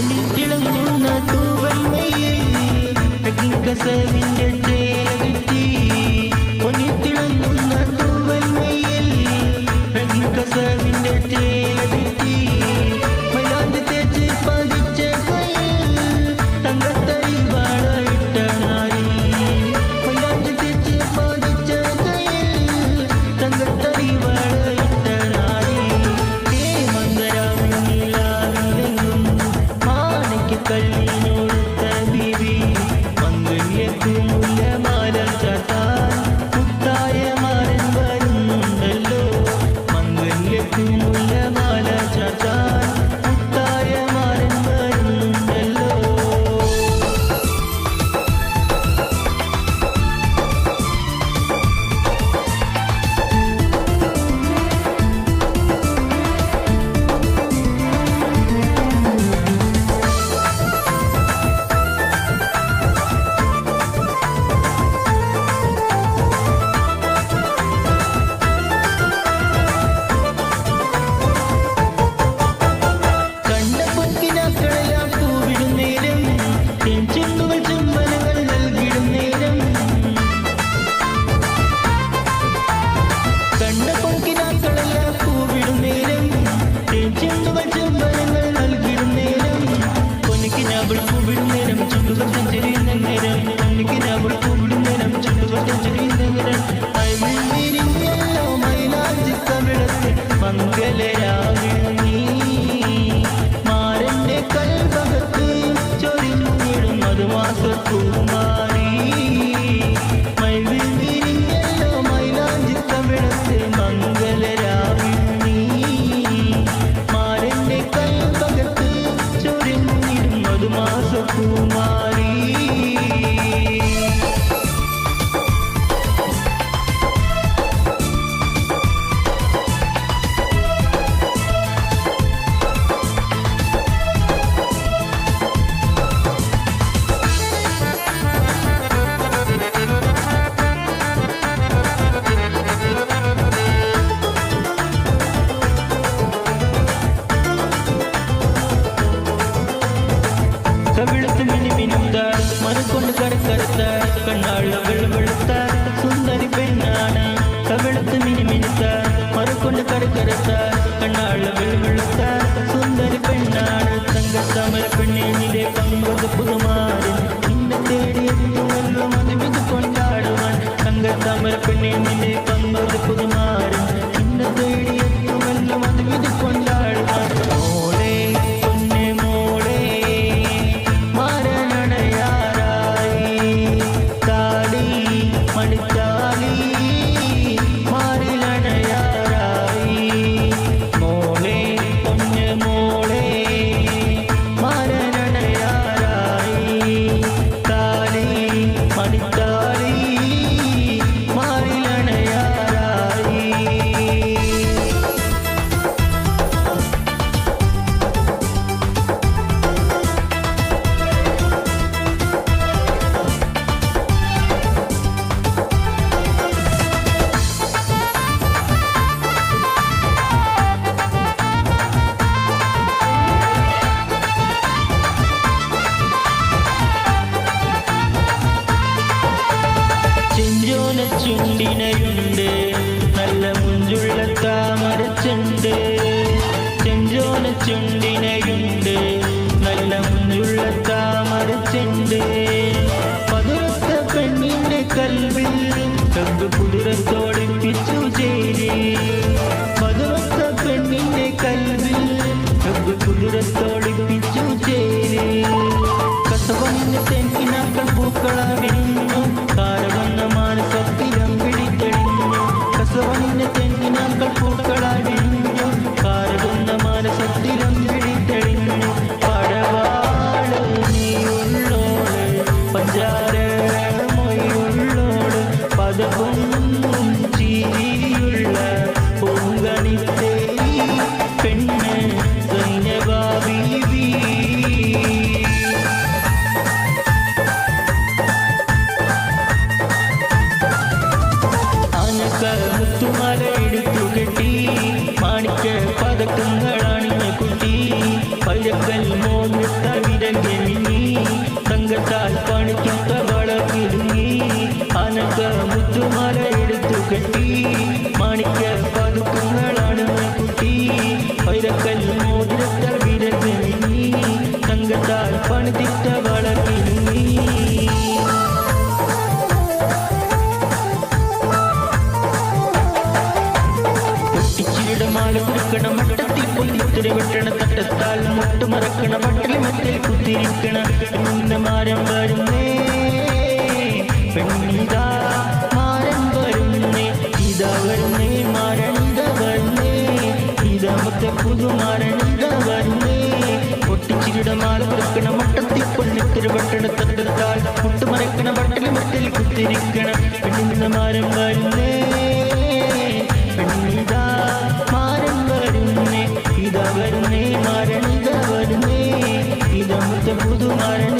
പൊന്നിത്തിളങ്ങുന്ന തൂവന്മയിൽ കസവിന്റെ ചേലകിട്ടി പൊന്നിത്തിളങ്ങുന്ന തൂവന്മയിൽ കസവിന്റെ ചേലകിട്ടി മൈലാഞ്ചി തേച്ച് പതിച്ച കയ്യിൽ തങ്കത്തരി വളയിട്ട നാരി മൈലാഞ്ചി തേച്ച് പതിച്ച കയ്യിൽ തങ്കത്തരി വളയിട്ട നാരി മംഗരാവിലെങ്ങും മാണിക്കല്ലിനോടുത്ത ബീവി മംഗല്യക്കുമുല്ല മാല ചാത്താൻ മുത്തായ മാരൻ വരുന്നുണ്ടല്ലോ മംഗല്യക്കുമുല്ല മാല ചാത്താൻ മുത്തായ മാരൻ വരുന്നുണ്ടല്ലോ. മാരന്റെ കൽഭകത്ത് ചൊരിഞ്ഞിടും മധുമാസകുമാരി മൈവിരിഞ്ഞല്ലോ മൈലാഞ്ചി കവിളത്ത് മംഗലരാവിണി മാരന്റെ കൽഭകത്ത് ചൊരിഞ്ഞിടും മധുമാസകുമാരി. കവിളത്ത് മിനിമിനുത്ത മറുകൊണ്ട് കരക്കറുത്ത കണ്ണാളുകൾ വെളുത്ത സുന്ദരി പെണ്ണാണ് കവിളത്ത് മിനിമിനുത്ത മറുകൊണ്ട് കരക്കറുത്ത കണ്ണാളുകൾ വെളുത്ത സുന്ദരി പെണ്ണാണ് തങ്കത്താമര പെണ്ണിനിലെ പങ്കുക പുതുമാറി നിന്നെ തേടി എത്തുമല്ലോ മതിവിത് കൊണ്ടാടുവാൻ തങ്കത്താമര പെണ്ണിനിലെ പങ്കുക പുതുമാറി നിന്നെ തേടി എത്തുമല്ലോ മതിവിത് കൊണ്ടാടുവാൻ. മോളെ പൊന്നെ മോളെ മണിത്താലി മാറിലണയാറായി മോളെ പൊന്ന് മോളെ മാറനണയാറായി താലി മണിത്താലി മാറിലണയാറായി. ചുണ്ടിനയുണ്ട് നല്ല മുഞ്ചുള്ള താമരച്ചുണ്ട് ചെഞ്ചോന ചുണ്ടിനയുണ്ട് നല്ല മുഞ്ചുള്ള താമരച്ചുണ്ട് മധുരത്ത പെണ്ണിന്റെ കൽവിൽ കമ്പ് കുതിരത്തോടിപ്പിച്ചു ചേരി മധുരത്ത പെണ്ണിന്റെ കൽവിൽ കമ്പ് കുതിരത്തോടിപ്പിച്ചു ചേരി കസവണിന്റെ തെങ്ങിനാക്കൾ പൂക്കളാവിരുന്നു കാരവന്ന മാനസത്തിലും പിടിത്തെളിഞ്ഞു കസവണിന്റെ തെങ്ങിനാക്കൾ പൂക്കളാവിരുന്നു കാരവന്ന മാനസത്തിലും പിടിത്തെളിഞ്ഞു പടവാള് നീയുള്ളോള് പഞ്ചാര മൊയ്യുള്ളോള് പദപൊന്നും ചീരിയുള്ള പൂങ്കണിത്തേരി പെണ്ണ് സൈനബാ ബീവി. തങ്കത്താൽ പണിക്കൊത്ത വള കിടുങ്ങി അനക മുത്തുമാല എടുത്തു കെട്ടി മാണിക്ക പതുക്കങ്ങളാണ് കുട്ടി വൈരക്കൽ മോതിരത്താൽ വിരകി തങ്കത്താൽ പണിതിട്ട വള കിടുങ്ങി മാല കൊടുക്കണ മട്ടത്തിൽ പൊന്നിത്തിരി വെട്ടണ തട്ടത്താൽ മുട്ട് മറക്കണ പട്ടിൽ മറ്റിൽ കുത്തിരിക്കണ പെണ്ണിന്റെ മാരം വരുന്നേ പെണ്ണിതാ മാരൻ വരുന്നേ ഇതാ വരുന്നേ മാരണിത വരുന്നേ ഇതാ മൊത്ത പുതുമാരണിത വരുന്നേ പൊട്ടിച്ചിരിയുടെ മാല കൊടുക്കണ മട്ടത്തിൽ പൊന്നിത്തിരി വെട്ടണ തട്ടത്താൽ മുട്ട് മറക്കണ പട്ടിൽ മറ്റിൽ കുത്തിരിക്കണ പെണ്ണിന്റെ മാരം വരുന്നേ പെണ്ണിതാ വരുന്നേ മാരണിത വരുന്നേ ഇതമുത്ത പുതുമാരണ